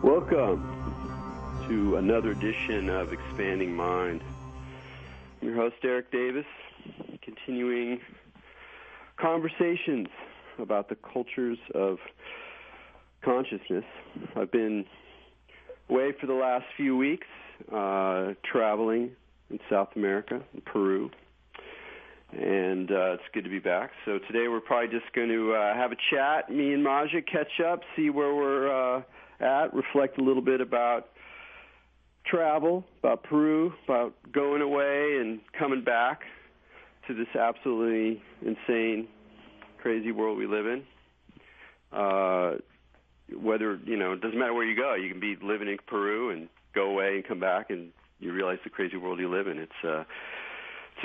Welcome to another edition of Expanding Mind. I'm your host, Eric Davis, continuing conversations about the cultures of consciousness. I've been away for the last few weeks, traveling in South America, in Peru, and it's good to be back. So today we're probably just going to have a chat, me and Maja, catch up, see where we're at, reflect a little bit about travel, about Peru, about going away and coming back to this absolutely insane, crazy world we live in. Whether, it doesn't matter where you go. You can be living in Peru and go away and come back and you realize the crazy world you live in. It's a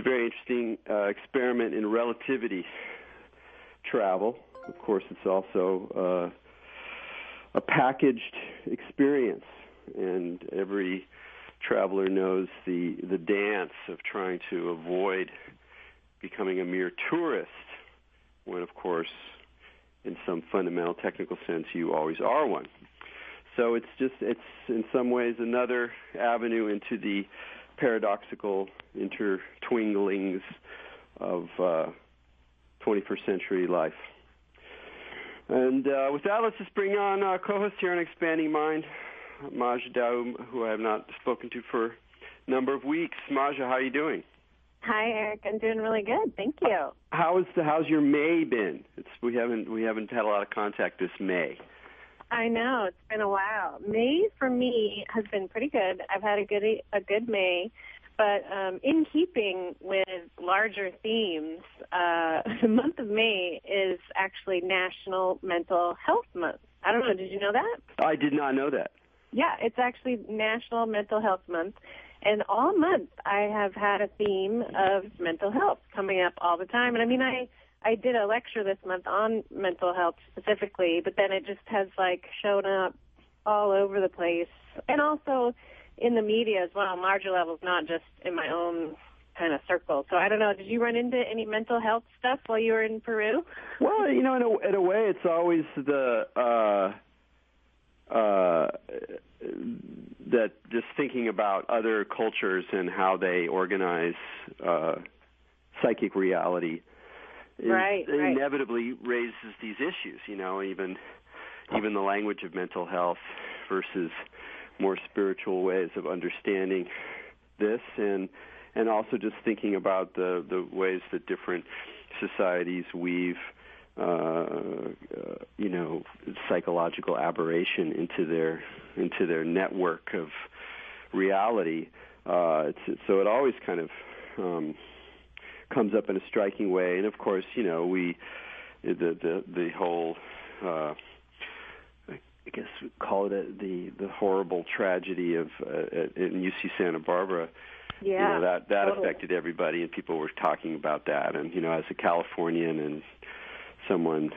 very interesting experiment in relativity travel. Of course, it's also a packaged experience, and every traveler knows the dance of trying to avoid becoming a mere tourist when, of course, in some fundamental technical sense, you always are one. So it's in some ways another avenue into the paradoxical intertwinglings of 21st century life. And with that, let's just bring on our co-host here on Expanding Mind, Maja Daoum, who I have not spoken to for a number of weeks. Maja, how are you doing? Hi, Eric. I'm doing really good. Thank you. How's your May been? We haven't had a lot of contact this May. I know, it's been a while. May for me has been pretty good. I've had a good May, but in keeping with larger themes, the month of May is actually National Mental Health Month. I don't know, did you know that? I did not know that. Yeah, it's actually National Mental Health Month, and all month I have had a theme of mental health coming up all the time. And I mean, I did a lecture this month on mental health specifically, but then it just has shown up all over the place, and also in the media as well, on larger levels, not just in my own kind of circle. So I don't know, did you run into any mental health stuff while you were in Peru? Well, in a way, it's always that just thinking about other cultures and how they organize psychic reality inevitably raises these issues. Even the language of mental health versus more spiritual ways of understanding this, and also just thinking about the ways that different societies weave psychological aberration into their network of reality. So it always kind of comes up in a striking way, and of course, the whole I guess we call it the horrible tragedy of in UC Santa Barbara. Yeah, that totally affected everybody, and people were talking about that. And as a Californian and someone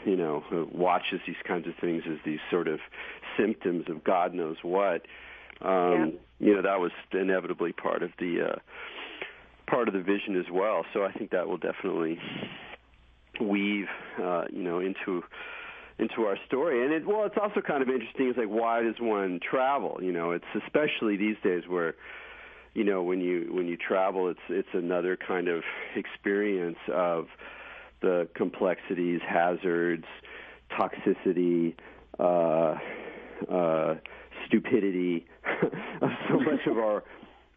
who watches these kinds of things as these sort of symptoms of God knows what, that was inevitably part of the vision as well. So I think that will definitely weave into our story. And it's also kind of interesting. It's why does one travel? It's especially these days where when you travel, it's another kind of experience of the complexities, hazards, toxicity, stupidity of so much of our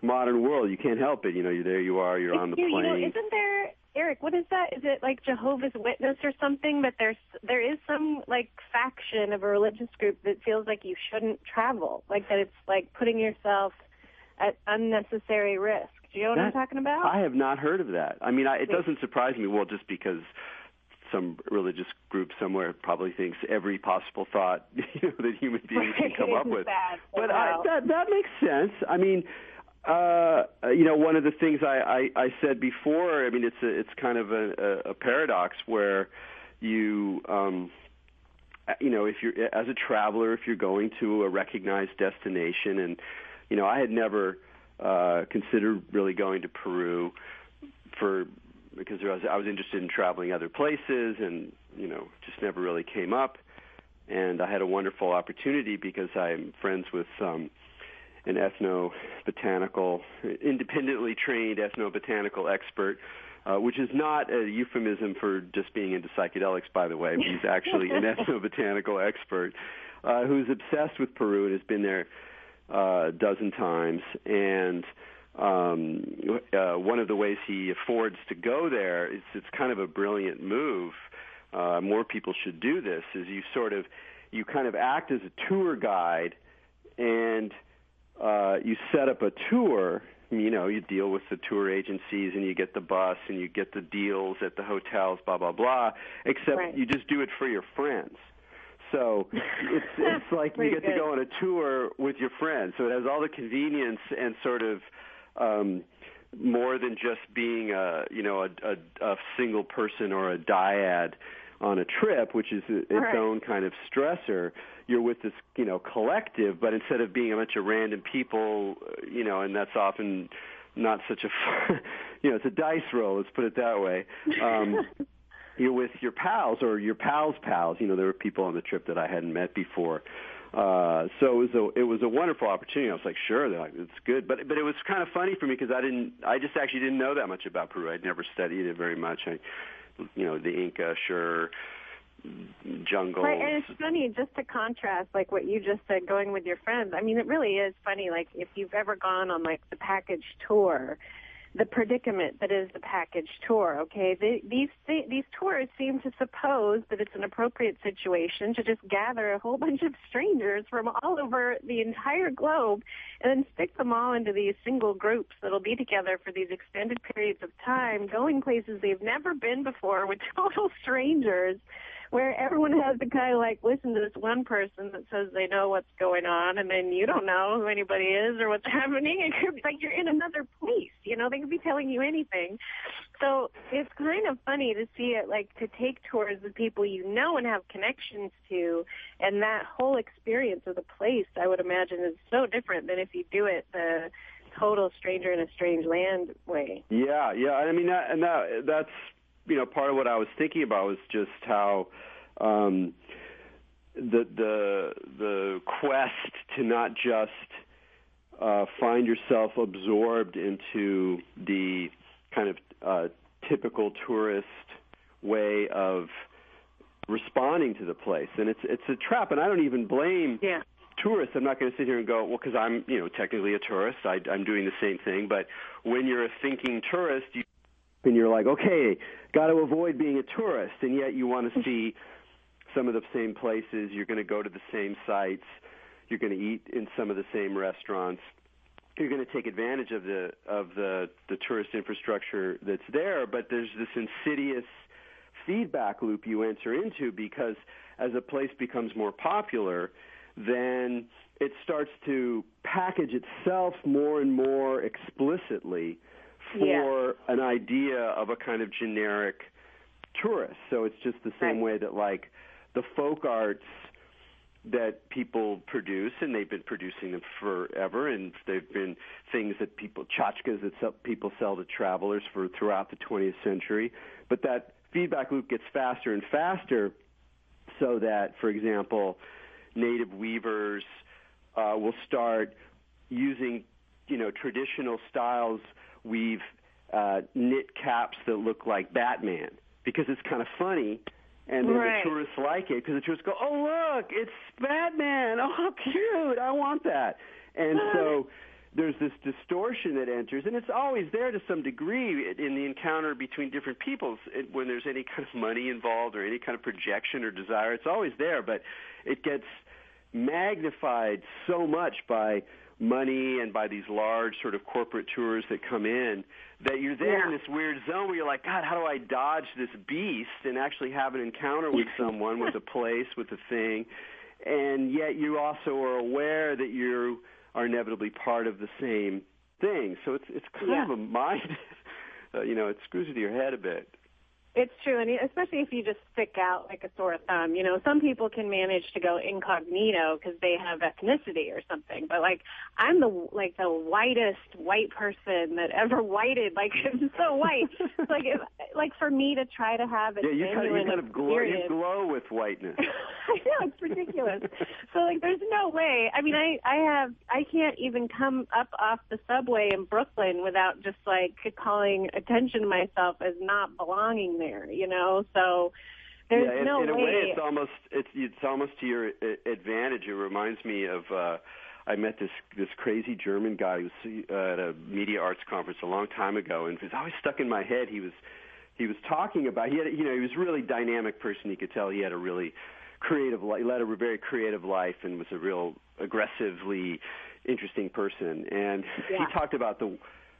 modern world. You can't help it. There you are. You're on the plane. Isn't there, Eric? What is that? Is it like Jehovah's Witness or something? That there is some faction of a religious group that feels like you shouldn't travel. That it's putting yourself at unnecessary risk. Do you know what I'm talking about? I have not heard of that. I mean, it doesn't surprise me. Well, just because some religious group somewhere probably thinks every possible thought that human beings can come up with. But that makes sense. I mean, one of the things I said before. I mean, it's kind of a paradox where you. If you're as a traveler, if you're going to a recognized destination, and I had never considered really going to Peru because I was interested in traveling other places, and just never really came up. And I had a wonderful opportunity because I'm friends with an ethnobotanical, independently trained ethnobotanical expert, which is not a euphemism for just being into psychedelics, by the way. He's actually an ethnobotanical expert who's obsessed with Peru and has been there a dozen times. And one of the ways he affords to go there, it's kind of a brilliant move. More people should do this, is you kind of act as a tour guide, and you set up a tour. You deal with the tour agencies, and you get the bus, and you get the deals at the hotels, blah, blah, blah, except you just do it for your friends. So it's like you get to go on a tour with your friends. So it has all the convenience and sort of more than just being a single person or a dyad on a trip, which is its own kind of stressor. You're with this, collective, but instead of being a bunch of random people, and that's often not such a, it's a dice roll, let's put it that way. You're with your pals or your pals' pals. There were people on the trip that I hadn't met before. So it was a wonderful opportunity. I was like, sure, it's good. But it was kind of funny for me because I just actually didn't know that much about Peru. I'd never studied it very much. The Inca, sure, jungles. Right, and it's funny, just to contrast, like what you just said, going with your friends. I mean, it really is funny, like if you've ever gone on, like, the package tour, the predicament that is the package tour, okay? These tours seem to suppose that it's an appropriate situation to just gather a whole bunch of strangers from all over the entire globe and then stick them all into these single groups that'll be together for these extended periods of time, going places they've never been before with total strangers, where everyone has to kind of like listen to this one person that says they know what's going on, and then you don't know who anybody is or what's happening. It could be like you're in another place. They could be telling you anything. So it's kind of funny to see it, like, to take tours with people you know and have connections to, and that whole experience of the place, I would imagine, is so different than if you do it the total stranger in a strange land way. Yeah. I mean, that's part of what I was thinking about was just how the quest to not just find yourself absorbed into the kind of typical tourist way of responding to the place, and it's a trap. And I don't even blame tourists. I'm not going to sit here and go, well, because I'm technically a tourist, I'm doing the same thing. But when you're a thinking tourist, and you're like, okay, got to avoid being a tourist, and yet you want to see some of the same places. You're going to go to the same sites. You're going to eat in some of the same restaurants. You're going to take advantage of the tourist infrastructure that's there, but there's this insidious feedback loop you enter into, because as a place becomes more popular, then it starts to package itself more and more explicitly for an idea of a kind of generic tourist. So it's just the same way that, like, the folk arts that people produce, and they've been producing them forever, and they've been things that tchotchkes that people sell to travelers throughout the 20th century. But that feedback loop gets faster and faster, so that, for example, native weavers will start using, traditional styles. We've knit caps that look like Batman because it's kind of funny, and then the tourists like it because the tourists go, oh, look, it's Batman. Oh, how cute. I want that. And so there's this distortion that enters, and it's always there to some degree in the encounter between different peoples. When there's any kind of money involved or any kind of projection or desire, it's always there, but it gets magnified so much by money and by these large sort of corporate tours that come in, that you're there in this weird zone where you're like, God, how do I dodge this beast and actually have an encounter with someone, with a place, with a thing? And yet you also are aware that you are inevitably part of the same thing. So it's kind of a mind, it screws with your head a bit. It's true, and especially if you just stick out like a sore thumb. You know, some people can manage to go incognito because they have ethnicity or something. But like, I'm the whitest white person that ever whited. Like, I'm so white. It's like for me to try to have a genuine experience. You glow with whiteness. I know, it's ridiculous. So like, there's no way. I mean, I can't even come up off the subway in Brooklyn without just like calling attention to myself as not belonging there, you know. So there's no way. In a way, it's almost to your advantage. It reminds me of I met this crazy German guy who was at a media arts conference a long time ago, and it was always stuck in my head. He was talking about he was a really dynamic person. You could tell he had a really creative life, led a very creative life, and was a real aggressively interesting person. And he talked about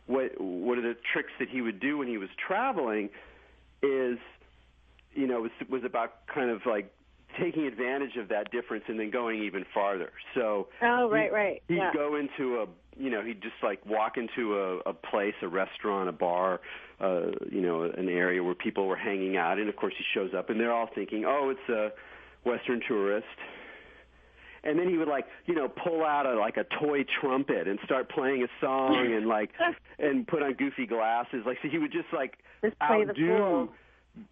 one of the tricks that he would do when he was traveling is, you know, was about kind of like taking advantage of that difference and then going even farther. So he'd go into he'd just like walk into a place, a restaurant, a bar, an area where people were hanging out, and of course he shows up and they're all thinking, oh, it's a Western tourist. And then he would pull out a toy trumpet and start playing a song and put on goofy glasses. So he would just outdo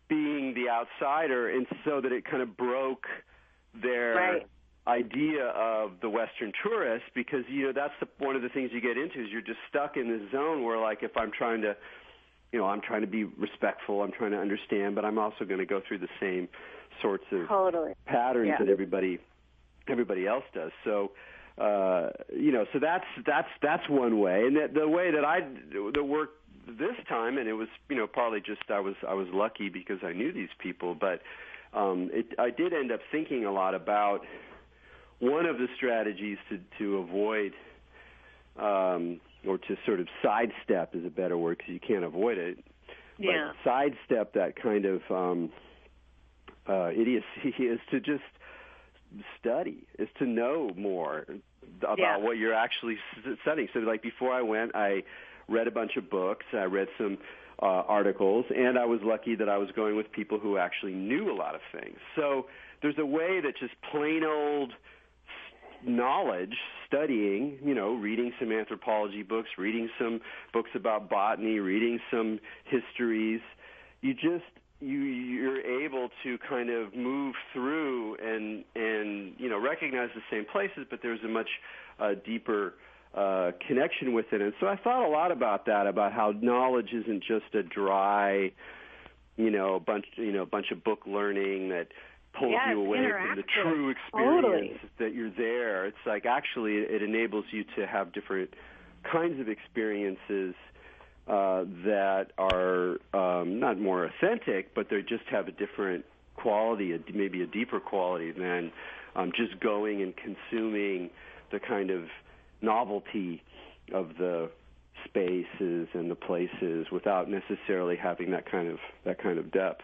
being the outsider, and so that it kind of broke their idea of the Western tourist, because that's one of the things you get into is you're just stuck in this zone where if I'm trying to be respectful, I'm trying to understand, but I'm also going to go through the same sorts of patterns that everybody else does. So, so that's one way. And the way that worked this time, and it was, partly just I was lucky because I knew these people, but I did end up thinking a lot about one of the strategies to avoid or to sort of sidestep is a better word because you can't avoid it. Yeah. But sidestep that kind of idiocy is to just study, is to know more about what you're actually studying. So before I went, I read a bunch of books, I read some articles, and I was lucky that I was going with people who actually knew a lot of things. So there's a way that just plain old knowledge, studying, reading some anthropology books, reading some books about botany, reading some histories, you're able to kind of move through and recognize the same places, but there's a much deeper connection with it. And so I thought a lot about that, about how knowledge isn't just a dry, bunch of book learning that pulls you away from the true experience that you're there. It's actually it enables you to have different kinds of experiences that are not more authentic, but they just have a different quality, maybe a deeper quality than just going and consuming the kind of novelty of the spaces and the places without necessarily having that kind of depth.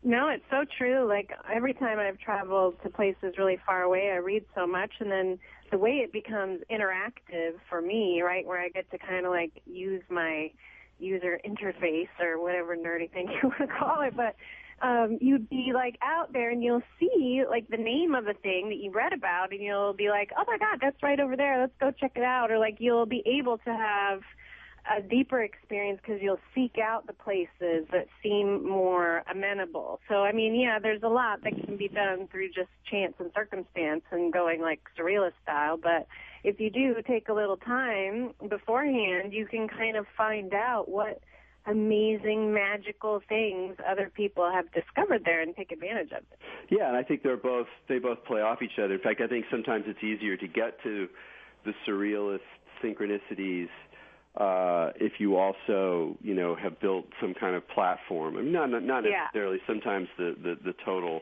No, it's so true. Every time I've traveled to places really far away, I read so much, and then the way it becomes interactive for me, right, where I get to kind of use my user interface or whatever nerdy thing you want to call it, but you'd be out there and you'll see the name of the thing that you read about, and you'll be like, oh my God, that's right over there, let's go check it out. Or you'll be able to have a deeper experience because you'll seek out the places that seem more amenable. So, there's a lot that can be done through just chance and circumstance and going surrealist style, but if you do take a little time beforehand, you can kind of find out what amazing, magical things other people have discovered there and take advantage of it. Yeah, and I think they both play off each other. In fact, I think sometimes it's easier to get to the surrealist synchronicities if you also, have built some kind of platform. Not necessarily. Sometimes the total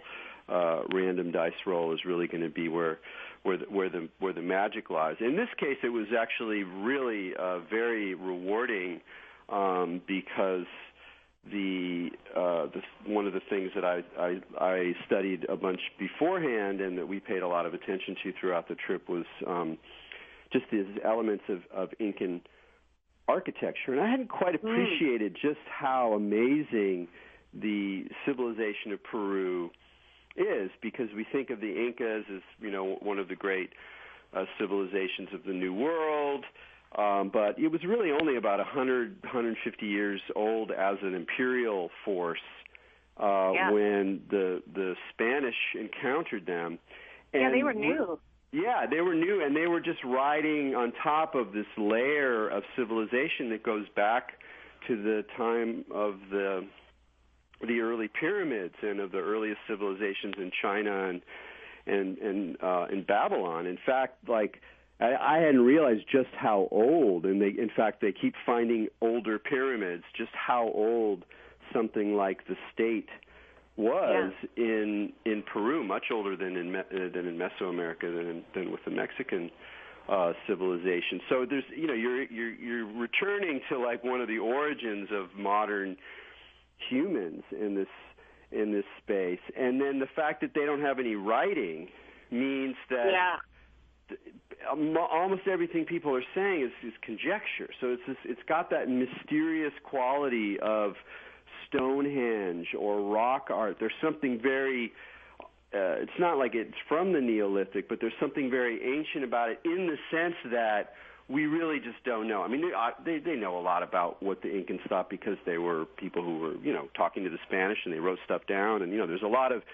random dice roll is really going to be where the magic lies. In this case, it was actually really very rewarding because one of the things that I studied a bunch beforehand and that we paid a lot of attention to throughout the trip was just these elements of Incan architecture, and I hadn't quite appreciated just how amazing the civilization of Peru is, because we think of the Incas as, one of the great civilizations of the New World, but it was really only about 150 years old as an imperial force when the Spanish encountered them. And they were new. Yeah, they were new, and they were just riding on top of this layer of civilization that goes back to the time of the early pyramids and of the earliest civilizations in China and in Babylon. In fact, I hadn't realized just how old, and they keep finding older pyramids, just how old something like the state was in Peru, much older than in Mesoamerica, than with the Mexican civilization. So there's you're returning to one of the origins of modern humans in this space, and then the fact that they don't have any writing means that almost everything people are saying is conjecture. So it's got that mysterious quality of Stonehenge or rock art. There's something very it's not like it's from the Neolithic, but there's something very ancient about it in the sense that we really just don't know. I mean, they know a lot about what the Incans thought because they were people who were, talking to the Spanish, and they wrote stuff down, and there's a lot of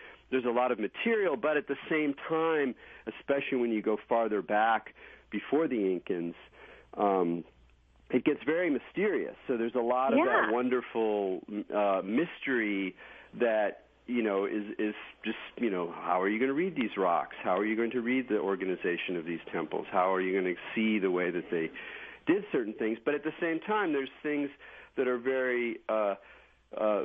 material, but at the same time, especially when you go farther back before the Incans, it gets very mysterious. So there's a lot of that wonderful mystery that is just, how are you going to read these rocks? How are you going to read the organization of these temples? How are you going to see the way that they did certain things? But at the same time, there's things that are very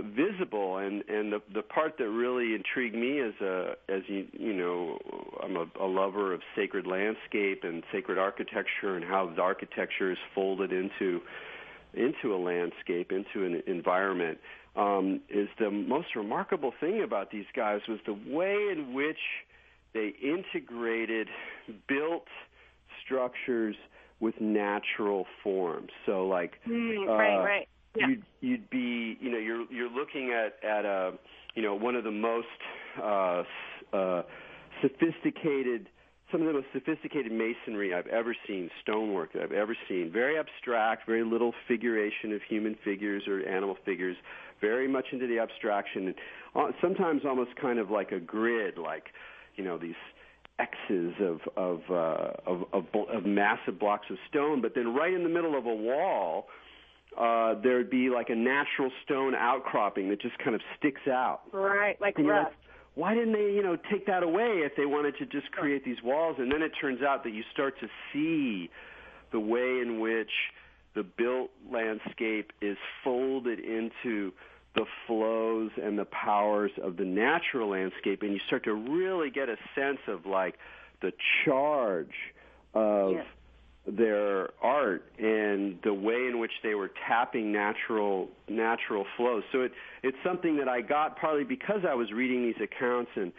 visible, and the part that really intrigued me as I'm a lover of sacred landscape and sacred architecture, and how the architecture is folded into a landscape, into an environment. Is the most remarkable thing about these guys was the way in which they integrated built structures with natural forms. So, right. Yeah. You'd be, you're looking at a, one of the most sophisticated. Some of the most sophisticated masonry I've ever seen, stonework that I've ever seen. Very abstract, very little figuration of human figures or animal figures, very much into the abstraction. And sometimes almost kind of like a grid, these X's of massive blocks of stone. But then right in the middle of a wall, there'd be like a natural stone outcropping that just kind of sticks out. Right, like rust. Why didn't they, take that away if they wanted to just create these walls? And then it turns out that you start to see the way in which the built landscape is folded into the flows and the powers of the natural landscape, and you start to really get a sense of the charge of their art and the way in which they were tapping natural flows. So it's something that I got partly because I was reading these accounts and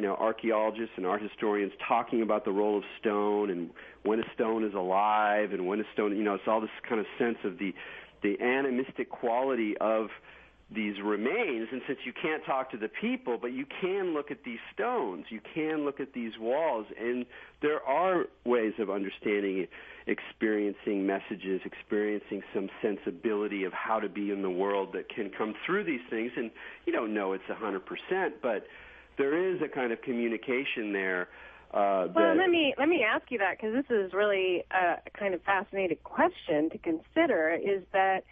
archaeologists and art historians talking about the role of stone and when a stone is alive and when a stone, it's all this kind of sense of the animistic quality of these remains. And since you can't talk to the people, but you can look at these stones, you can look at these walls, and there are ways of understanding it, experiencing messages, experiencing some sensibility of how to be in the world that can come through these things. And you don't know it's 100%, but there is a kind of communication there. Well, let me ask you that, because this is really a kind of fascinating question to consider, is that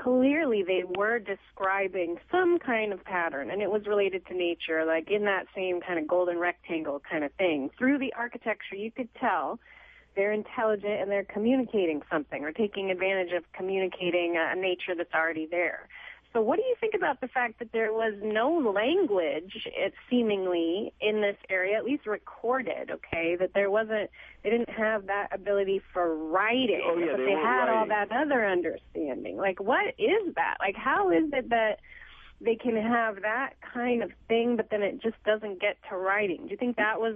clearly they were describing some kind of pattern, and it was related to nature, like in that same kind of golden rectangle kind of thing. Through the architecture, you could tell they're intelligent and they're communicating something or taking advantage of communicating a nature that's already there. So what do you think about the fact that there was no language, seemingly, in this area, at least recorded, okay, that they didn't have that ability for writing, but they had all that other understanding? What is that? How is it that they can have that kind of thing, but then it just doesn't get to writing? Do you think that was,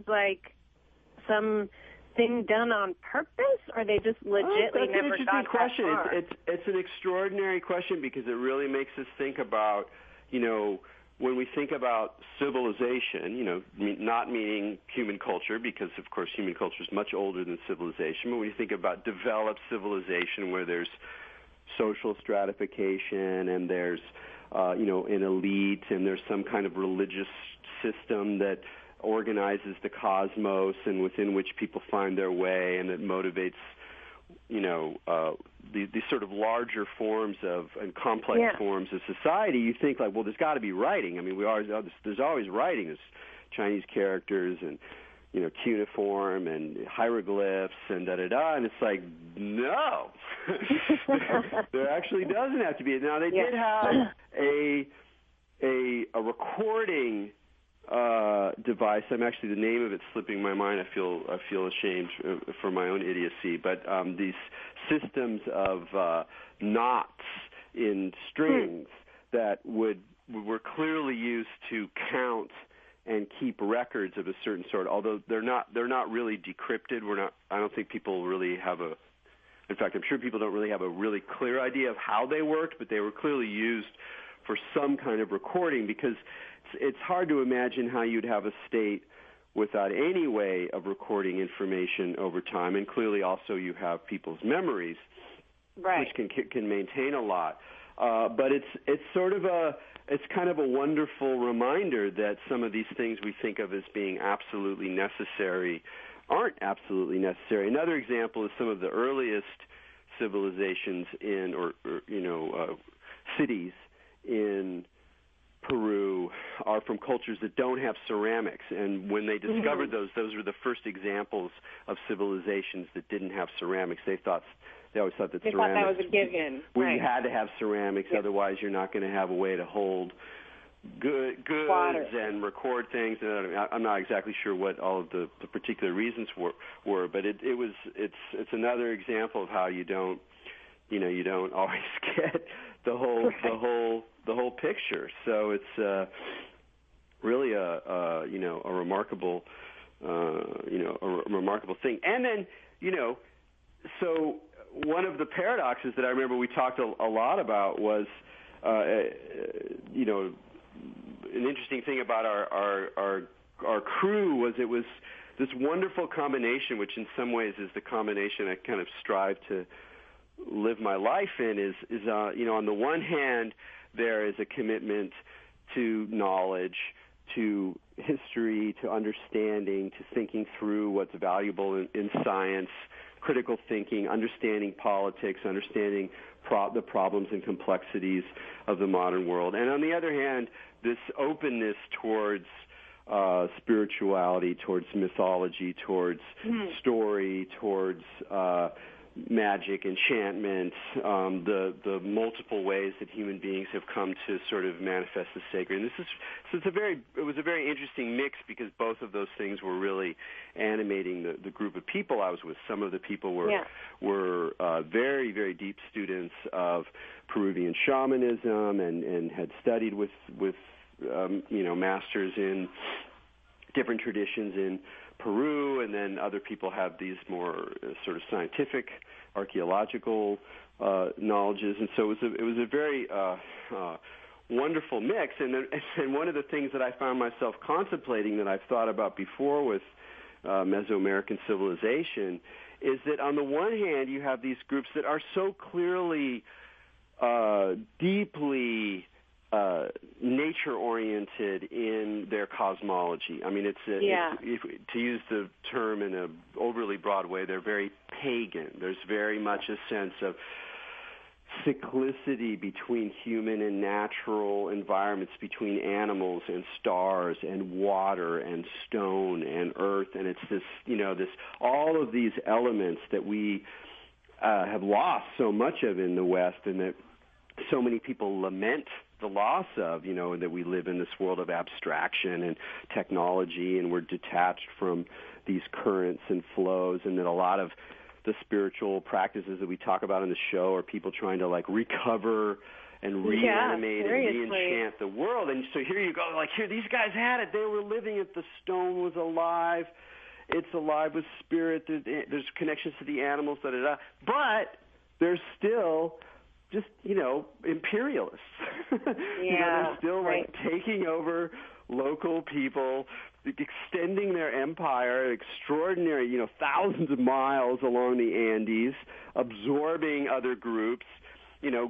some thing done on purpose, or they just legitimately never got that far? It's an extraordinary question, because it really makes us think about, when we think about civilization, not meaning human culture, because of course human culture is much older than civilization, but when you think about developed civilization where there's social stratification and there's, an elite and there's some kind of religious system that organizes the cosmos and within which people find their way and that motivates these sort of larger forms of and complex forms of society, you think like, well, there's got to be writing. I mean, there's always writing. There's Chinese characters and cuneiform and hieroglyphs and da-da-da, and it's like, no. There actually doesn't have to be. Now, they did have a recording device. I'm actually, the name of it's slipping my mind. I feel ashamed for my own idiocy. But these systems of knots in strings that were clearly used to count and keep records of a certain sort. Although they're not really decrypted. I don't think people really have a. In fact, I'm sure people don't really have a really clear idea of how they worked, but they were clearly used for some kind of recording, because it's hard to imagine how you'd have a state without any way of recording information over time. And clearly also you have people's memories, which can maintain a lot. But it's sort of it's kind of a wonderful reminder that some of these things we think of as being absolutely necessary aren't absolutely necessary. Another example is some of the earliest civilizations cities in Peru are from cultures that don't have ceramics, and when they discovered those were the first examples of civilizations that didn't have ceramics. They always thought that ceramics, thought that was a given. You had to have ceramics, otherwise you're not going to have a way to hold goods and record things. And I'm not exactly sure what all of the particular reasons were, but it's another example of how you don't always get the whole picture. So it's really a remarkable a remarkable thing. And then so one of the paradoxes that I remember we talked a lot about was an interesting thing about our crew was it was this wonderful combination, which in some ways is the combination I kind of strive to live my life in, is on the one hand there is a commitment to knowledge, to history, to understanding, to thinking through what's valuable in science, critical thinking, understanding politics, understanding the problems and complexities of the modern world. And on the other hand, this openness towards spirituality, towards mythology, towards story, towards magic, enchantments, the multiple ways that human beings have come to sort of manifest the sacred. And it was a very interesting mix, because both of those things were really animating the group of people I was with. Some of the people were very, very deep students of Peruvian shamanism and had studied with masters in different traditions in Peru, and then other people have these more sort of scientific, archaeological knowledges, and so it was a very wonderful mix. And one of the things that I found myself contemplating that I've thought about before with Mesoamerican civilization is that on the one hand you have these groups that are so clearly deeply nature-oriented in their cosmology. I mean, to use the term in an overly broad way, they're very pagan. There's very much a sense of cyclicity between human and natural environments, between animals and stars and water and stone and earth, and it's this all of these elements that we have lost so much of in the West, and that so many people lament the loss of, that we live in this world of abstraction and technology, and we're detached from these currents and flows, and that a lot of the spiritual practices that we talk about in the show are people trying to recover and reanimate and re-enchant the world. And so here you go, here these guys had it. They were living it. The stone was alive. It's alive with spirit. There's connections to the animals, da-da-da. But there's still just, imperialists. They're still like taking over local people, extending their empire, extraordinary, thousands of miles along the Andes, absorbing other groups,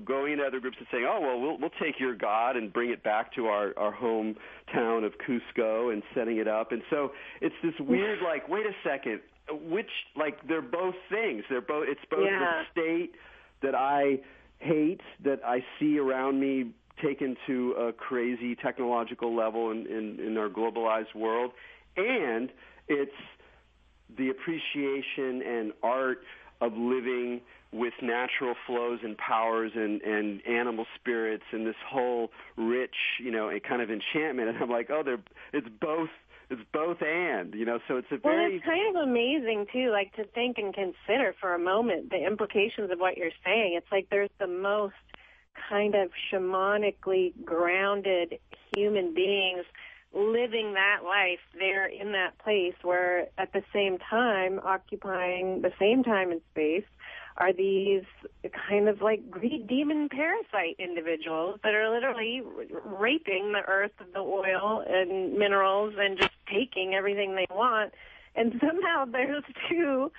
going into other groups and saying, oh, well, we'll take your God and bring it back to our hometown of Cusco and setting it up. And so it's this weird, like, wait a second, they're both things. It's both the state that I hate, that I see around me taken to a crazy technological level in our globalized world, and it's the appreciation and art of living with natural flows and powers and animal spirits and this whole rich, a kind of enchantment. And I'm like, it's both and, so it's a very... Well, it's kind of amazing, too, like to think and consider for a moment the implications of what you're saying. It's like there's the most kind of shamanically grounded human beings living that life there in that place, where at the same time, occupying the same time and space, are these kind of like greed demon parasite individuals that are literally raping the earth of the oil and minerals and just taking everything they want. And somehow there's two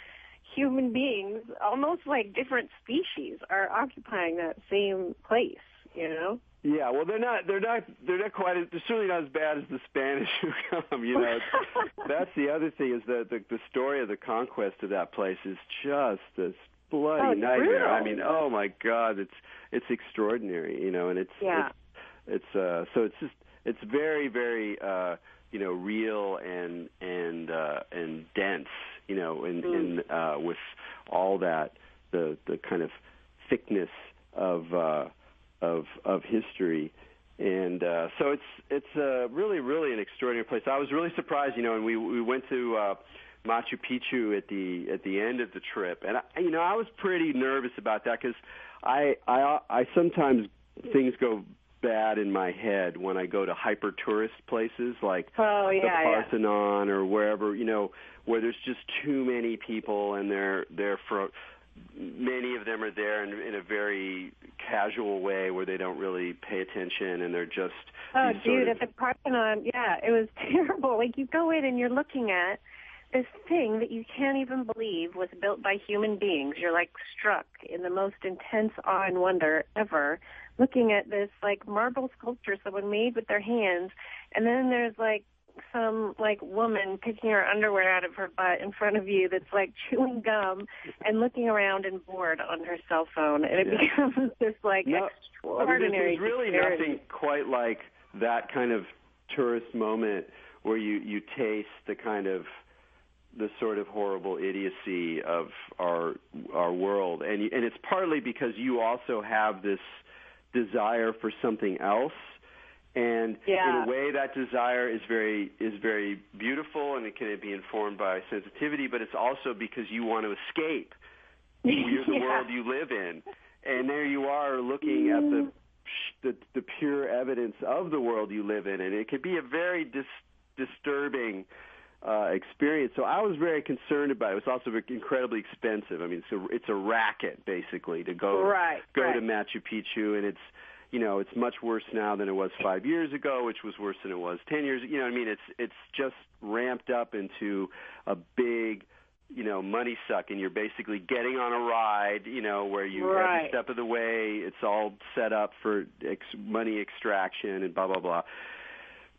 human beings, almost like different species, are occupying that same place, Yeah, well, they're not quite. They're certainly not as bad as the Spanish who come. That's the other thing, is that the story of the conquest of that place is just this bloody nightmare. Brutal. I mean, oh my God, it's extraordinary, and it's so it's very, very real and dense, in with all that the kind of thickness of history, and so it's really, really an extraordinary place. I was really surprised, and we went to Machu Picchu at the end of the trip, and I was pretty nervous about that, because I sometimes things go bad in my head when I go to hyper tourist places like the Parthenon or wherever, where there's just too many people, and many of them are there in a very casual way where they don't really pay attention, and they're just at the Parthenon, it was terrible. Like, you go in and you're looking at this thing that you can't even believe was built by human beings. You're like struck in the most intense awe and wonder ever, looking at this like marble sculpture someone made with their hands, and then there's like some like woman picking her underwear out of her butt in front of you that's like chewing gum and looking around and bored on her cell phone, and it becomes this like extraordinary. There's really nothing quite like that kind of tourist moment where you taste the sort of horrible idiocy of our world, and it's partly because you also have this desire for something else, and in a way that desire is very beautiful, and it can be informed by sensitivity, but it's also because you want to escape the world you live in, and there you are looking at the pure evidence of the world you live in, and it can be a very disturbing experience. So I was very concerned about it. It was also incredibly expensive. I mean, it's a racket basically to go to Machu Picchu, and it's much worse now than it was 5 years ago, which was worse than it was 10 years. It's just ramped up into a big, money suck, and you're basically getting on a ride, where you every step of the way it's all set up for money extraction and blah blah blah.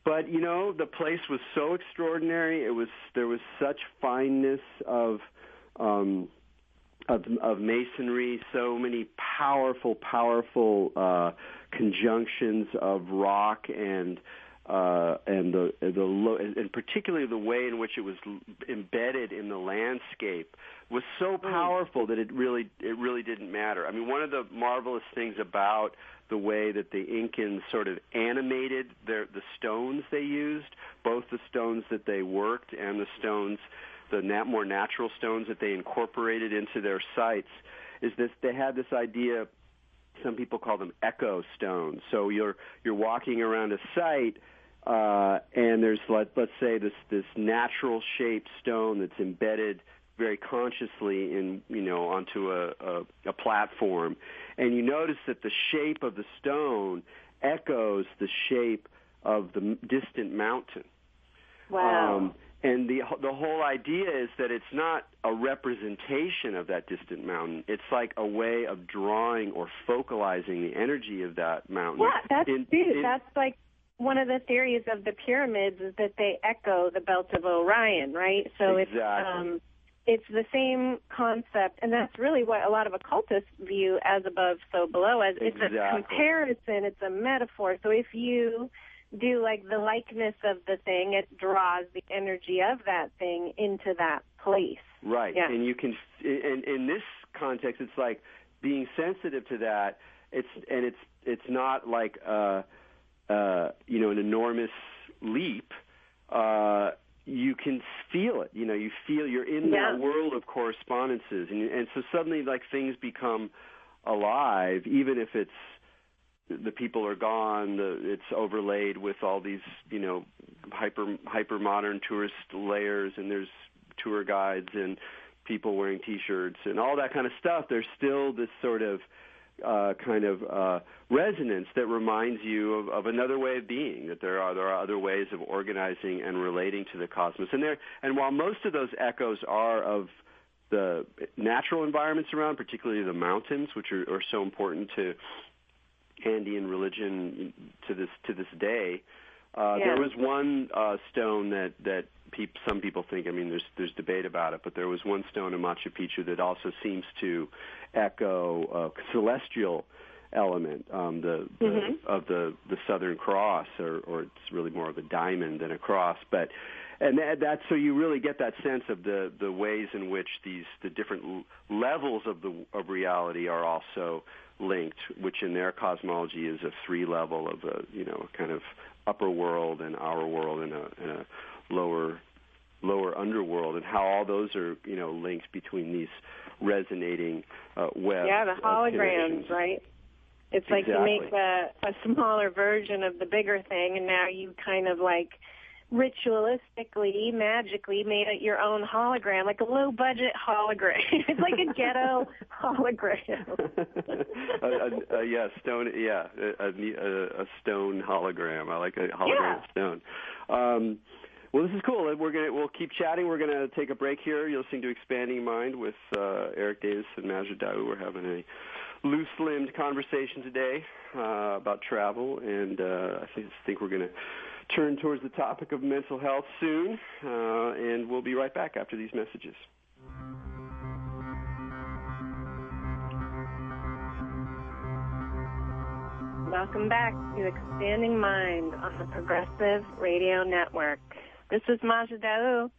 But the place was so extraordinary. There was such fineness of masonry, so many powerful conjunctions of rock and particularly the way in which it was embedded in the landscape was so powerful that it really didn't matter. I mean, one of the marvelous things about the way that the Incans sort of animated the stones they used, both the stones that they worked and the stones, the more natural stones that they incorporated into their sites, is that they had this idea. Some people call them echo stones. So you're walking around a site, and there's let's say this natural shaped stone that's embedded very consciously onto a platform, and you notice that the shape of the stone echoes the shape of the distant mountain. Wow. And the whole idea is that it's not a representation of that distant mountain. It's like a way of drawing or focalizing the energy of that mountain. Yeah, that's like one of the theories of the pyramids is that they echo the belt of Orion, right? So exactly. It's the same concept, and that's really what a lot of occultists view as above, so below. As it's exactly. a comparison, it's a metaphor. So if you do like the likeness of the thing, it draws the energy of that thing into that place. Right. Yeah. And you can, in this context, it's like being sensitive to that. It's not like an enormous leap. You can feel it. You feel you're in that world of correspondences, and so suddenly like things become alive, even if it's the people are gone. It's overlaid with all these hyper modern tourist layers, and there's tour guides and people wearing T-shirts and all that kind of stuff. There's still this sort of resonance that reminds you of another way of being, that there are other ways of organizing and relating to the cosmos. And while most of those echoes are of the natural environments around, particularly the mountains, which are so important to Andean religion to this day, there was one stone that some people think, there's debate about it, but there was one stone in Machu Picchu that also seems to echo a celestial element of the Southern Cross, or it's really more of a diamond than a cross. And that's so you really get that sense of the ways in which the different levels of reality are also linked, which in their cosmology is a three-level of a kind of upper world and our world and a lower underworld, and how all those are linked between these resonating webs. Yeah, the holograms, right? It's like exactly. You make a smaller version of the bigger thing, and now you kind of like ritualistically, magically made it your own hologram, like a low-budget hologram. It's like a ghetto hologram. A stone hologram. I like a hologram of stone. Well, this is cool. We'll keep chatting. We're gonna take a break here. You're listening to Expanding Mind with Erik Davis and Maja Daou. We're having a loose-limbed conversation today about travel, and I think we're gonna turn towards the topic of mental health soon, and we'll be right back after these messages. Welcome back to Expanding Mind on the Progressive Radio Network. This is Maja Daou,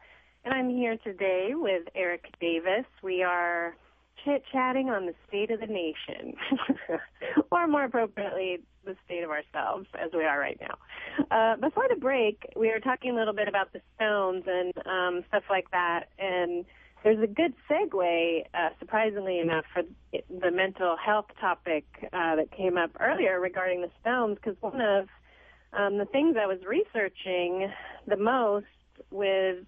and I'm here today with Erik Davis. We are chit-chatting on the state of the nation, or more appropriately, the state of ourselves, as we are right now. Before the break, we were talking a little bit about the stones and stuff like that, and there's a good segue, surprisingly enough, for the mental health topic that came up earlier regarding the stones, because one of the things I was researching the most with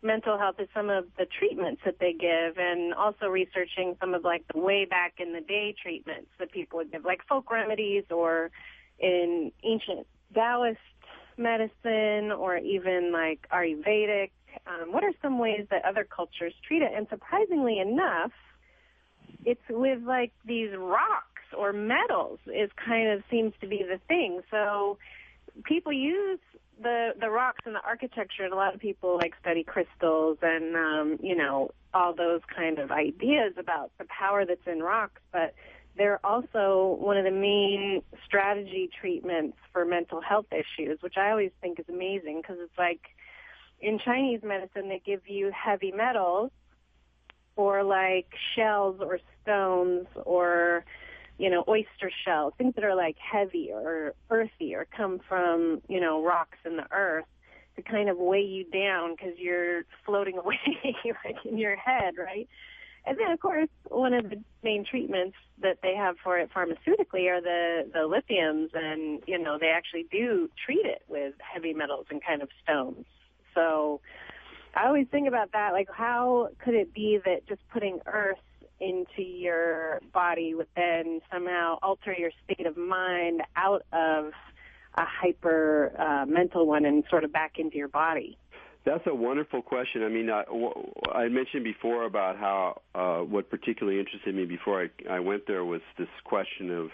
mental health is some of the treatments that they give, and also researching some of like the way back in the day treatments that people would give, like folk remedies or in ancient Taoist medicine or even like Ayurvedic. What are some ways that other cultures treat it? And surprisingly enough, it's with like these rocks or metals is kind of seems to be the thing. So people use the rocks in the architecture, and a lot of people like study crystals and all those kind of ideas about the power that's in rocks, but they're also one of the main strategy treatments for mental health issues, which I always think is amazing, because it's like in Chinese medicine they give you heavy metals or like shells or stones or oyster shells, things that are like heavy or earthy or come from, rocks in the earth to kind of weigh you down because you're floating away like in your head, right? And then, of course, one of the main treatments that they have for it pharmaceutically are the lithiums, and, they actually do treat it with heavy metals and kind of stones. So I always think about that, like how could it be that just putting earth into your body would then somehow alter your state of mind out of a hyper mental one and sort of back into your body? That's a wonderful question. I mean, I mentioned before about how what particularly interested me before I went there was this question of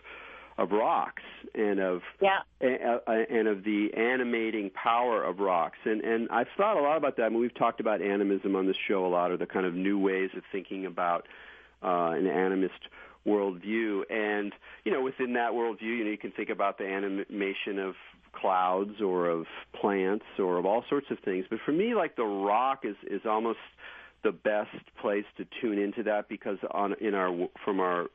rocks and of the animating power of rocks. And I've thought a lot about that. I mean, we've talked about animism on this show a lot, or the kind of new ways of thinking about an animist worldview. And, within that worldview, you can think about the animation of clouds or of plants or of all sorts of things. But for me, like the rock is almost the best place to tune into that, because from our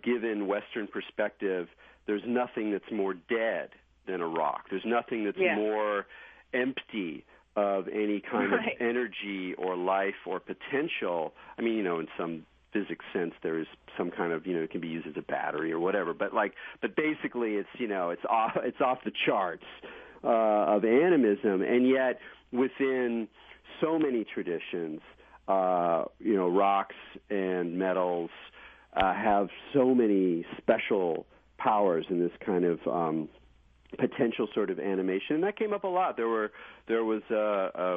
given Western perspective, there's nothing that's more dead than a rock. There's nothing that's more empty of any kind of energy or life or potential. I mean, in some physics sense, there is some kind of, it can be used as a battery or whatever. But basically, it's off the charts of animism, and yet within so many traditions, rocks and metals have so many special powers in this kind of potential sort of animation, and that came up a lot. There was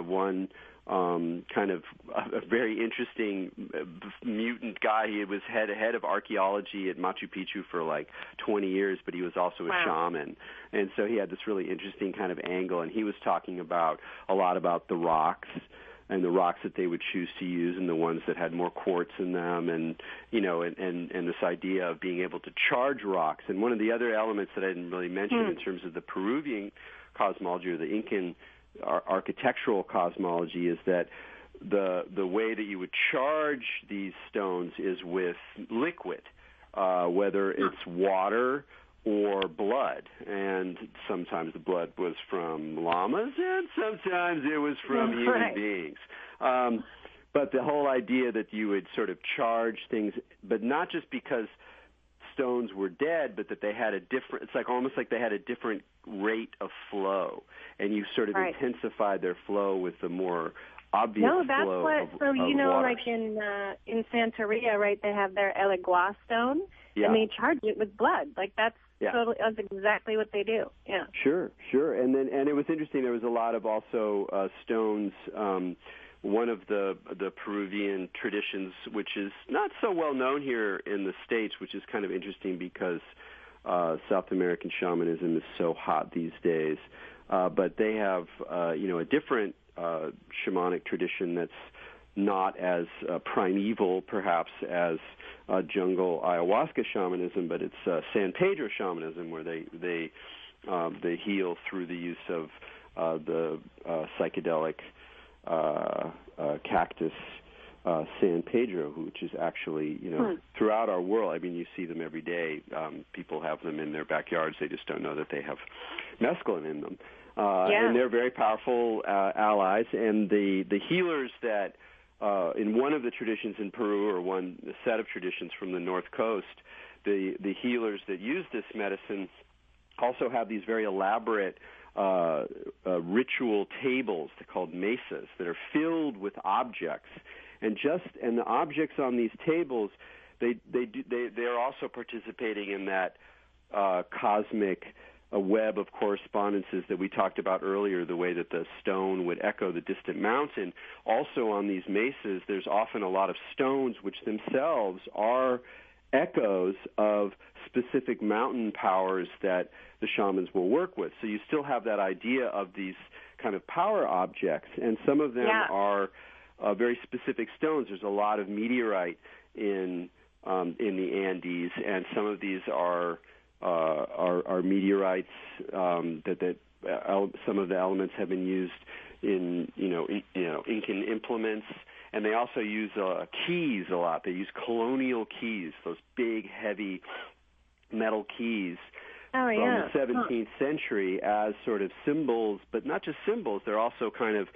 one kind of a very interesting mutant guy. He was head of archaeology at Machu Picchu for like 20 years, but he was also a shaman, and so he had this really interesting kind of angle. And he was talking a lot about the rocks, and the rocks that they would choose to use, and the ones that had more quartz in them, and this idea of being able to charge rocks. And one of the other elements that I didn't really mention in terms of the Peruvian cosmology or the Incan architectural cosmology is that the way that you would charge these stones is with liquid, whether it's water or blood. And sometimes the blood was from llamas, and sometimes it was from human beings. But the whole idea that you would sort of charge things, but not just because stones were dead, but that they had it's like almost like they had a different rate of flow, and you sort of intensified their flow with the more obvious flow of water. Like in Santeria, right, they have their Elegua stone, and they charge it with blood. Like that's exactly what they do. Yeah. Sure. And it was interesting. There was a lot of also stones. One of the Peruvian traditions, which is not so well known here in the States, which is kind of interesting because South American shamanism is so hot these days. But they have, a different shamanic tradition that's not as primeval, perhaps, as jungle ayahuasca shamanism, but it's San Pedro shamanism, where they heal through the use of the psychedelic cactus San Pedro, which is actually, throughout our world. I mean, you see them every day. People have them in their backyards. They just don't know that they have mescaline in them. And they're very powerful allies. And the healers that, in one of the traditions in Peru, or one set of traditions from the North Coast, the healers that use this medicine also have these very elaborate ritual tables called mesas that are filled with objects, and the objects on these tables, they're also participating in that cosmic web of correspondences that we talked about earlier, the way that the stone would echo the distant mountain. Also on these mesas, there's often a lot of stones which themselves are echoes of specific mountain powers that the shamans will work with. So you still have that idea of these kind of power objects, and some of them are very specific stones. There's a lot of meteorite in the Andes, and some of these are meteorites that some of the elements have been used in Incan implements. And they also use keys a lot. They use colonial keys, those big, heavy metal keys from the 17th century as sort of symbols, but not just symbols. They're also kind of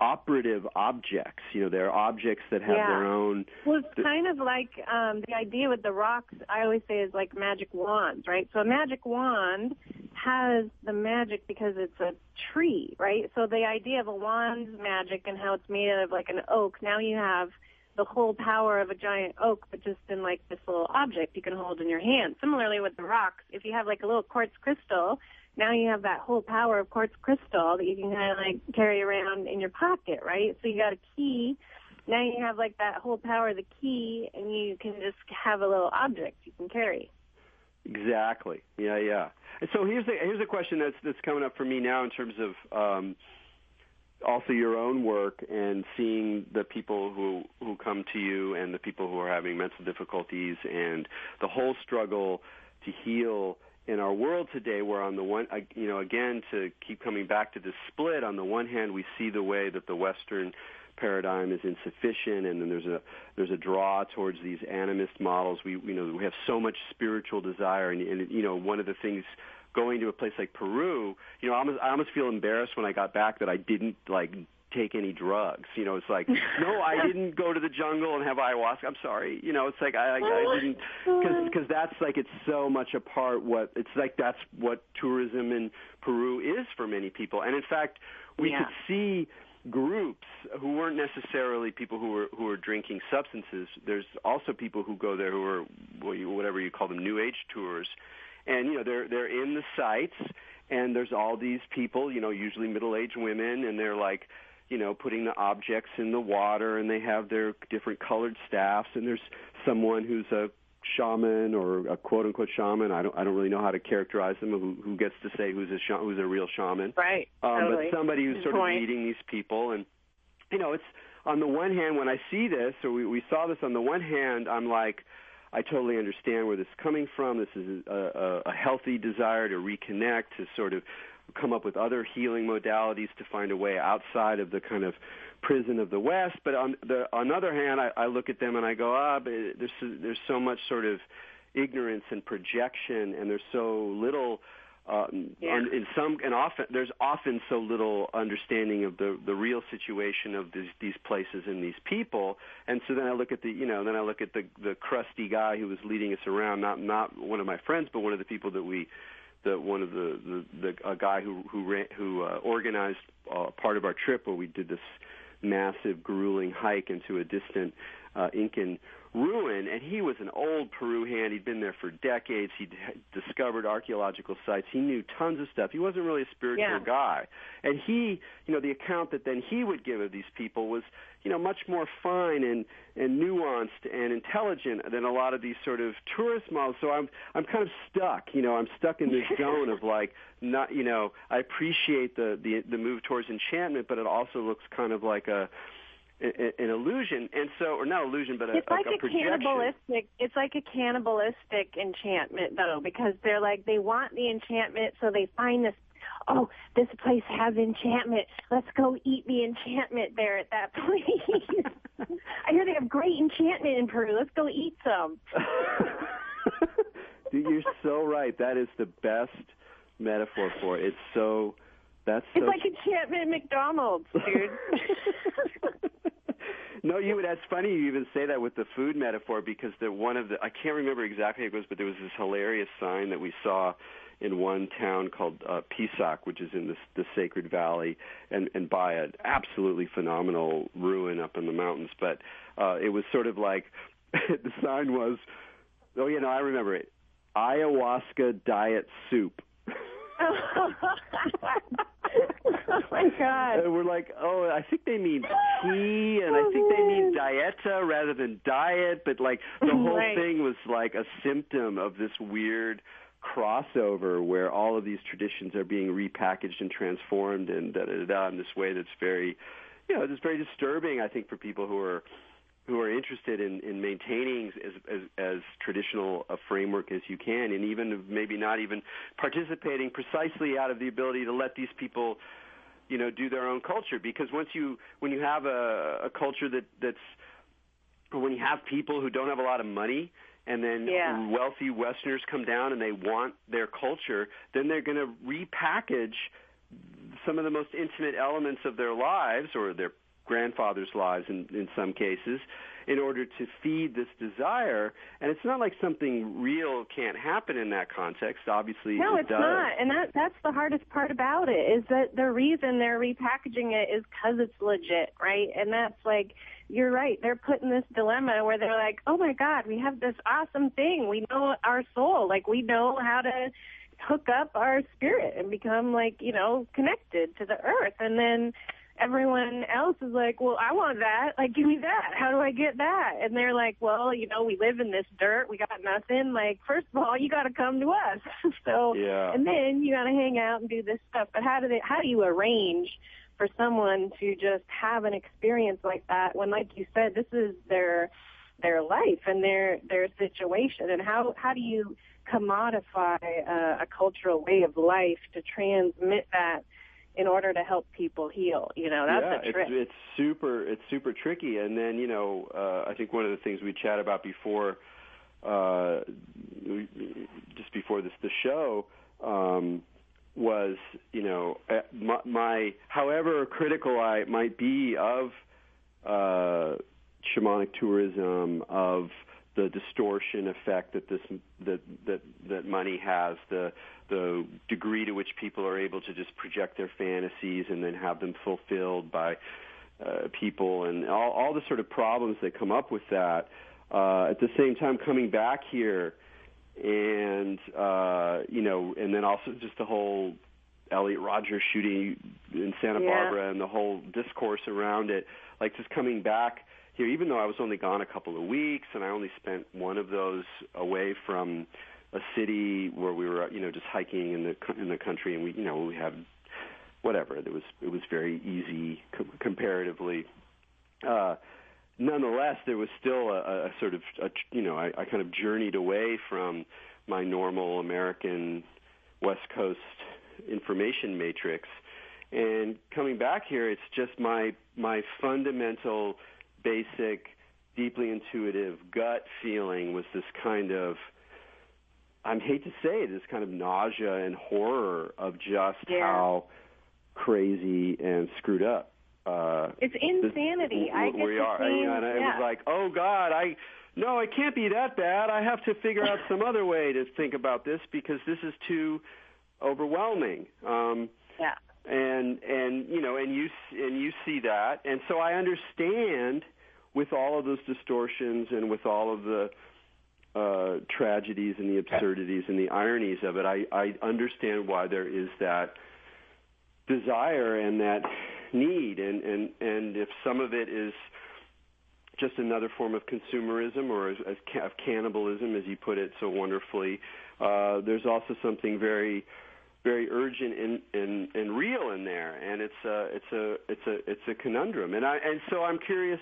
operative objects. They're objects that have their own. Well, it's kind of like the idea with the rocks, I always say, is like magic wands, right? So a magic wand has the magic because it's a tree, right? So the idea of a wand's magic and how it's made out of like an oak, now you have the whole power of a giant oak, but just in like this little object you can hold in your hand. Similarly with the rocks, if you have like a little quartz crystal, now you have that whole power of quartz crystal that you can kind of like carry around in your pocket, right? So you got a key. Now you have like that whole power of the key, and you can just have a little object you can carry. Exactly. Yeah. And so here's a question that's coming up for me now in terms of also your own work and seeing the people who come to you and the people who are having mental difficulties and the whole struggle to heal in our world today, where on the one, again, to keep coming back to this split, on the one hand, we see the way that the Western paradigm is insufficient, and then there's a draw towards these animist models. We have so much spiritual desire, and one of the things going to a place like Peru, I almost feel embarrassed when I got back that I didn't take any drugs. It's like, no, I didn't go to the jungle and have ayahuasca. I'm sorry. It's like I didn't, because that's like, it's so much a part that's what tourism in Peru is for many people. And in fact, we could see groups who weren't necessarily people who were drinking substances. There's also people who go there who are whatever you call them, New Age tours, and they're in the sites, and there's all these people, usually middle-aged women, and they're like, putting the objects in the water, and they have their different colored staffs, and there's someone who's a shaman or a quote-unquote shaman. I don't really know how to characterize them. Who gets to say who's a real shaman? Right. Totally. But somebody who's sort of leading these people, and it's on the one hand when I see this, or we saw this on the one hand, I'm like, I totally understand where this is coming from. This is a healthy desire to reconnect, to sort of come up with other healing modalities to find a way outside of the kind of prison of the West. But on the other hand, I look at them and I go, but there's so much sort of ignorance and projection, and there's so little. There's often so little understanding of the real situation of these places and these people, and so then I look at the crusty guy who was leading us around, not one of my friends, but one of the people a guy who organized part of our trip, where we did this massive, grueling hike into a distant Incan ruin, and he was an old Peru hand. He'd been there for decades. He'd discovered archaeological sites. He knew tons of stuff. He wasn't really a spiritual guy. And he, the account that then he would give of these people was, much more fine and nuanced and intelligent than a lot of these sort of tourist models. So I'm kind of stuck. I'm stuck in this zone of like, not, I appreciate the move towards enchantment, but it also looks kind of like an illusion, and so, or not illusion, but it's like a projection. It's like a cannibalistic enchantment, though, because they're like, they want the enchantment, so they find this place has enchantment. Let's go eat the enchantment there at that place. I hear they have great enchantment in Peru. Let's go eat some. Dude, you're so right. That is the best metaphor for it. It's like enchantment at McDonald's, dude. No, that's funny you even say that with the food metaphor, because I can't remember exactly how it goes, but there was this hilarious sign that we saw in one town called Pisac, which is in the Sacred Valley, and by an absolutely phenomenal ruin up in the mountains. But it was sort of like, the sign was, I remember it, ayahuasca diet soup. Oh, my God. And we're like, I think they mean tea, and I think they mean dieta rather than diet, but like the whole thing was like a symptom of this weird crossover where all of these traditions are being repackaged and transformed and in this way that's very, it's very disturbing, I think, for people who are interested in maintaining as traditional a framework as you can, and even maybe not even participating precisely out of the ability to let these people, do their own culture. Because when you have a culture when you have people who don't have a lot of money, and then wealthy Westerners come down and they want their culture, then they're going to repackage some of the most intimate elements of their lives, or their grandfather's lives in some cases, in order to feed this desire. And it's not like something real can't happen in that context. Obviously, no, it does. No, it's not. And that's the hardest part about it, is that the reason they're repackaging it is because it's legit, right? And that's like, you're right. They're put in this dilemma where they're like, oh, my God, we have this awesome thing. We know our soul. Like, we know how to hook up our spirit and become, like, you know, connected to the earth. And then everyone else is like, well, I want that. Like, give me that. How do I get that? And they're like, well, you know, we live in this dirt. We got nothing. Like, first of all, you got to come to us. So, yeah. And then you got to hang out and do this stuff. But how do you arrange for someone to just have an experience like that when, like you said, this is their life and their situation? And how do you commodify a cultural way of life to transmit that in order to help people heal? You know, that's the trick. It's super tricky. And then, you know, I think one of the things we chat about before, just before the show, was, you know, my however critical I might be of shamanic tourism, of the distortion effect that money has, the degree to which people are able to just project their fantasies and then have them fulfilled by people, and all the sort of problems that come up with that. At the same time, coming back here, and you know, and then also just the whole Elliot Rodgers shooting in Santa Barbara and the whole discourse around it, like just coming back here, even though I was only gone a couple of weeks and I only spent one of those away from a city where we were, you know, just hiking in the country, and we had whatever. It was very easy comparatively. Nonetheless, there was still a sort of, I kind of journeyed away from my normal American West Coast information matrix. And coming back here, it's just my fundamental, basic, deeply intuitive gut feeling was this kind of, I hate to say it, this kind of nausea and horror of just how crazy and screwed up it's insanity. We are. And it was like, oh God, no, it can't be that bad. I have to figure out some other way to think about this because this is too overwhelming. And you see that, and so I understand with all of those distortions and with all of the tragedies and the absurdities and the ironies of it. I understand why there is that desire and that need, and if some of it is just another form of consumerism or of cannibalism, as you put it so wonderfully, there's also something very, very urgent and real in there, and it's a conundrum. And so I'm curious,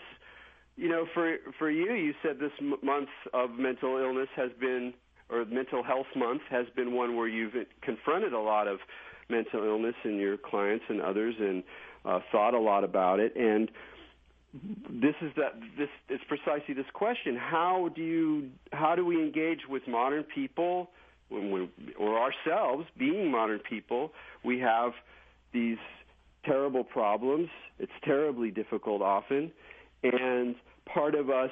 you know, for you said this month of mental illness has been, or Mental Health Month has been one where you've confronted a lot of mental illness in your clients and others, and thought a lot about it. And this is precisely this question: how do we engage with modern people, or ourselves being modern people? We have these terrible problems. It's terribly difficult often, and part of us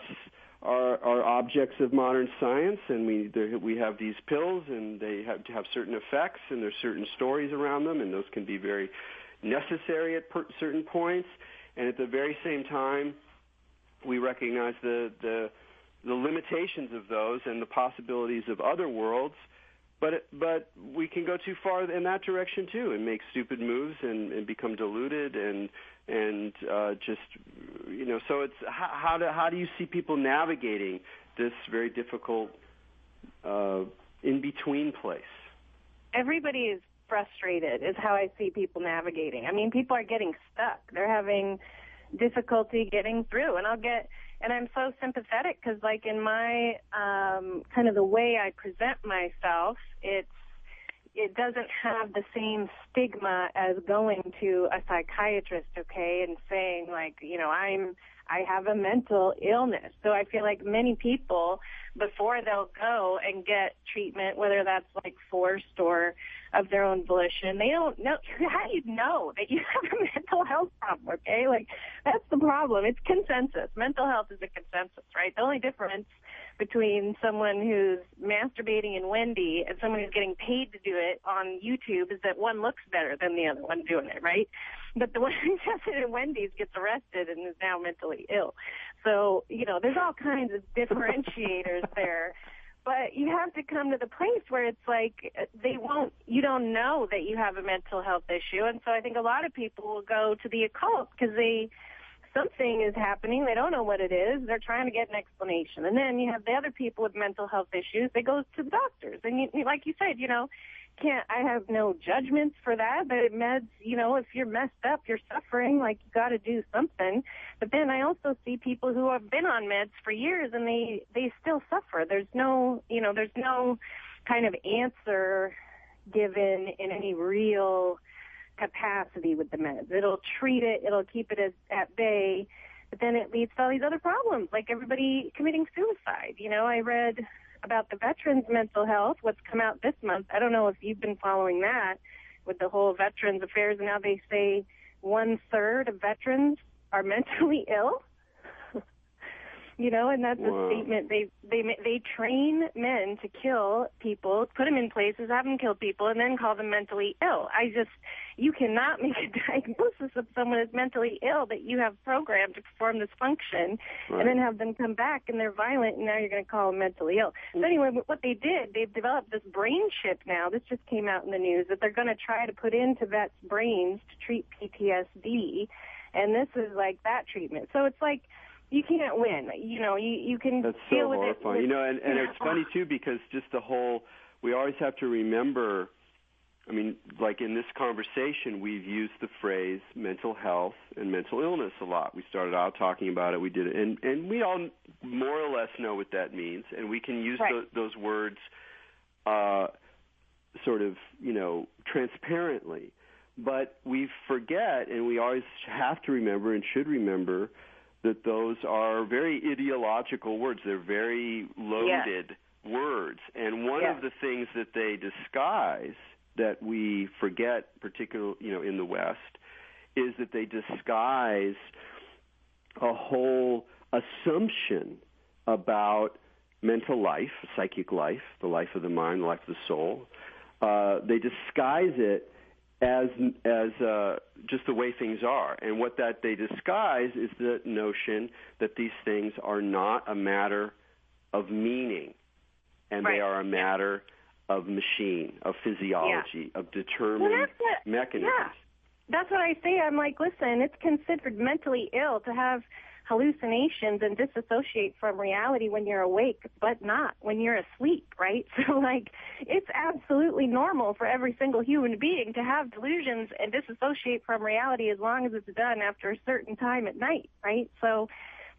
are objects of modern science, and we have these pills, and they have to have certain effects, and there's certain stories around them, and those can be very necessary at certain points. And at the very same time, we recognize the limitations of those and the possibilities of other worlds. But we can go too far in that direction too, and make stupid moves and become deluded and just, you know. So it's how do you see people navigating this very difficult in between place? Everybody is frustrated, is how I see people navigating. I mean, people are getting stuck. They're having difficulty getting through, and I'm so sympathetic because, like, in my kind of the way I present myself, it doesn't have the same stigma as going to a psychiatrist, okay, and saying, like, you know, I have a mental illness. So I feel like many people, before they'll go and get treatment, whether that's like forced or of their own volition. They don't know. How do you know that you have a mental health problem, okay? Like, that's the problem. It's consensus. Mental health is a consensus, right? The only difference between someone who's masturbating in Wendy and someone who's getting paid to do it on YouTube is that one looks better than the other one doing it, right? But the one who does it in Wendy's gets arrested and is now mentally ill. So, there's all kinds of differentiators there. But you have to come to the place where it's like you don't know that you have a mental health issue. And so I think a lot of people will go to the occult because something is happening. They don't know what it is. They're trying to get an explanation. And then you have the other people with mental health issues. They go to the doctors. And like you said, I have no judgments for that. But meds, if you're messed up, you're suffering, like you got to do something. But then I also see people who have been on meds for years and they still suffer. There's no kind of answer given in any real capacity with the meds. It'll treat it, it'll keep it at bay, but then it leads to all these other problems, like everybody committing suicide. I read about the veterans' mental health, what's come out this month. I don't know if you've been following that with the whole veterans affairs, and now they say 1/3 of veterans are mentally ill. And that's a statement. They train men to kill people, put them in places, have them kill people, and then call them mentally ill. You cannot make a diagnosis of someone as mentally ill that you have programmed to perform this function, and then have them come back and they're violent, and now you're going to call them mentally ill. So anyway, what they did, they've developed this brain chip now. This just came out in the news that they're going to try to put into vets' brains to treat PTSD, and this is like that treatment. So it's like, you can't win. You can That's deal so with horrifying. it. And it's funny, too, because just we always have to remember, like in this conversation, we've used the phrase mental health and mental illness a lot. We started out talking about it. We did it. And we all more or less know what that means. And we can use those words sort of, transparently. But we forget, and we always have to remember and should remember, that those are very ideological words. They're very loaded words. And one of the things that they disguise that we forget, particularly, in the West, is that they disguise a whole assumption about mental life, psychic life, the life of the mind, the life of the soul. They disguise it as just the way things are. And what that they disguise is the notion that these things are not a matter of meaning, and they are a matter of machine, of physiology, of determined mechanisms. Yeah. That's what I say. I'm like, listen, it's considered mentally ill to have hallucinations and disassociate from reality when you're awake, but not when you're asleep, right? So, it's absolutely normal for every single human being to have delusions and disassociate from reality as long as it's done after a certain time at night, right? So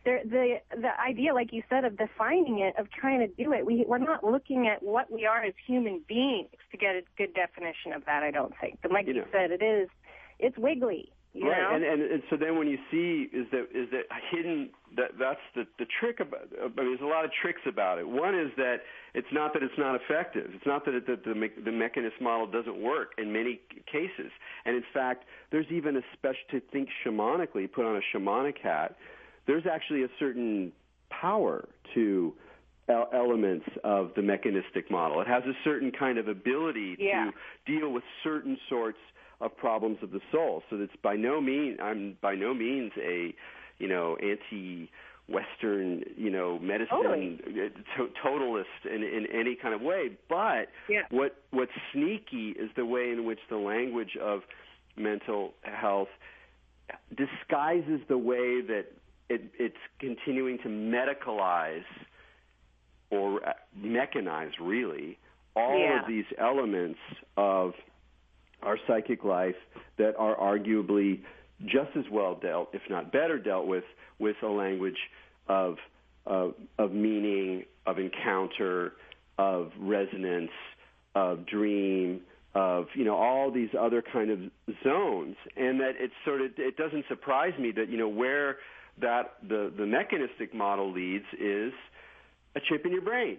the idea, like you said, of defining it, of trying to do it, we're not looking at what we are as human beings to get a good definition of that, I don't think. And like you said, it's wiggly. And so then when you see is that hidden, that's the trick about. There's a lot of tricks about it. One is that it's not effective. It's not that the mechanist model doesn't work in many cases. And in fact, there's even to think shamanically, put on a shamanic hat. There's actually a certain power to elements of the mechanistic model. It has a certain kind of ability to deal with certain sorts of problems of the soul. So that's I'm by no means a anti-Western medicine totalist in any kind of way. But what's sneaky is the way in which the language of mental health disguises the way that it's continuing to medicalize or mechanize, really, all of these elements of our psychic life that are arguably just as well dealt, if not better dealt with a language of meaning, of encounter, of resonance, of dream, of all these other kind of zones. And that it doesn't surprise me that where that the mechanistic model leads is a chip in your brain.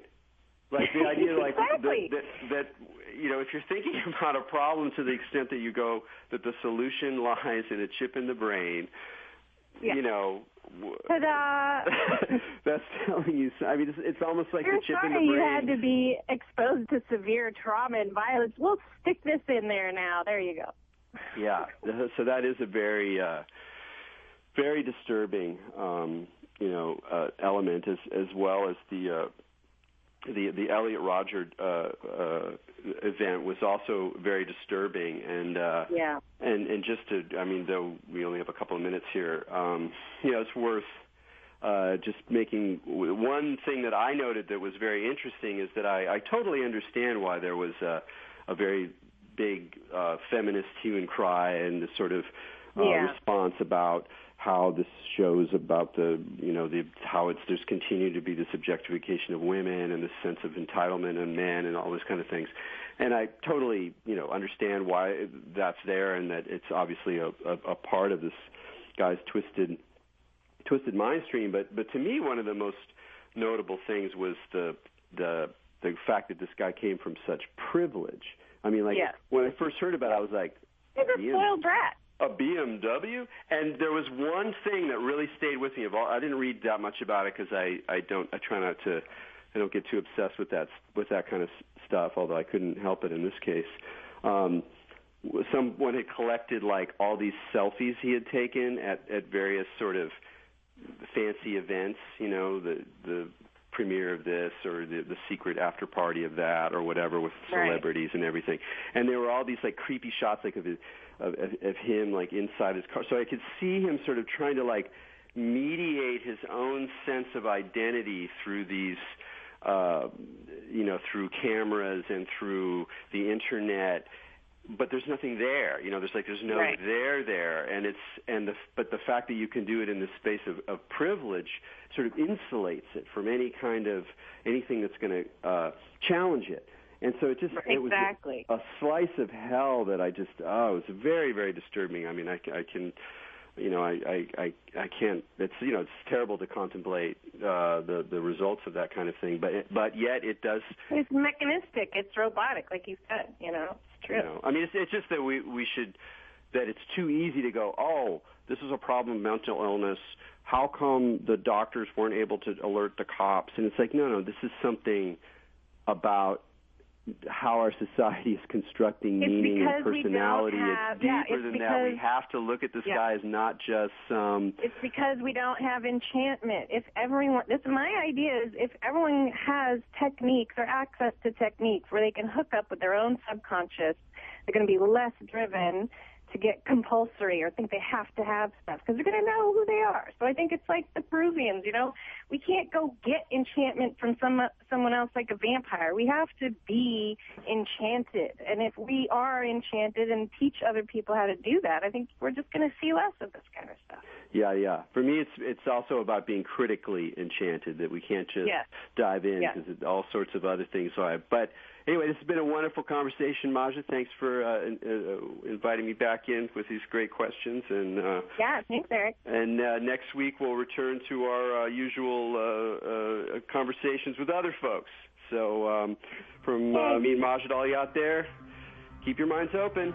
Like the idea, like exactly. that if you're thinking about a problem to the extent that you go that the solution lies in a chip in the brain, ta-da! That's telling you. I mean, it's almost like You're the chip in the brain. You had to be exposed to severe trauma and violence. We'll stick this in there now. There you go. Yeah. So that is a very, very disturbing, element, as well as the Elliot Rodger event was also very disturbing, and just to, though we only have a couple of minutes here, it's worth just making one thing that I noted that was very interesting is that I totally understand why there was a very big feminist hue and cry and the sort of response about how this shows about how there's continued to be this objectification of women and this sense of entitlement of men and all those kind of things. And I totally, understand why that's there and that it's obviously a part of this guy's twisted mind stream. But to me, one of the most notable things was the fact that this guy came from such privilege. I mean, when I first heard about it, I was like, he's a spoiled brat. A BMW, and there was one thing that really stayed with me. I didn't read that much about it because I don't get too obsessed with that kind of stuff. Although I couldn't help it in this case. Someone had collected all these selfies he had taken at various sort of fancy events. The premiere of this or the secret after party of that or whatever with celebrities and everything. And there were all these creepy shots of him inside his car. So I could see him sort of trying to mediate his own sense of identity through these through cameras and through the internet. But there's nothing there, there's no there, and but the fact that you can do it in the space of privilege sort of insulates it from anything that's going to challenge it. And so it was a slice of hell that it was very, very disturbing. I mean, I can, I can't. It's terrible to contemplate the results of that kind of thing. But yet it does. It's mechanistic. It's robotic, like you said. It's true. I mean, it's just that we should. That it's too easy to go, oh, this is a problem of mental illness. How come the doctors weren't able to alert the cops? And it's like, no, this is something about how our society is constructing meaning and personality. It's deeper than that. We have to look at this guy as not just some... It's because we don't have enchantment. If everyone... my idea is if everyone has techniques or access to techniques where they can hook up with their own subconscious, they're going to be less driven to get compulsory or think they have to have stuff because they're going to know who they are. So I think it's like the Peruvians, we can't go get enchantment from someone else like a vampire. We have to be enchanted. And if we are enchanted and teach other people how to do that, I think we're just going to see less of this kind of stuff. Yeah. For me, it's also about being critically enchanted, that we can't just dive in because it's all sorts of other things. But anyway, this has been a wonderful conversation, Maja. Thanks for inviting me back in with these great questions. And thanks, Eric. And next week we'll return to our usual conversations with other folks. So from me and Maja, all you out there, keep your minds open.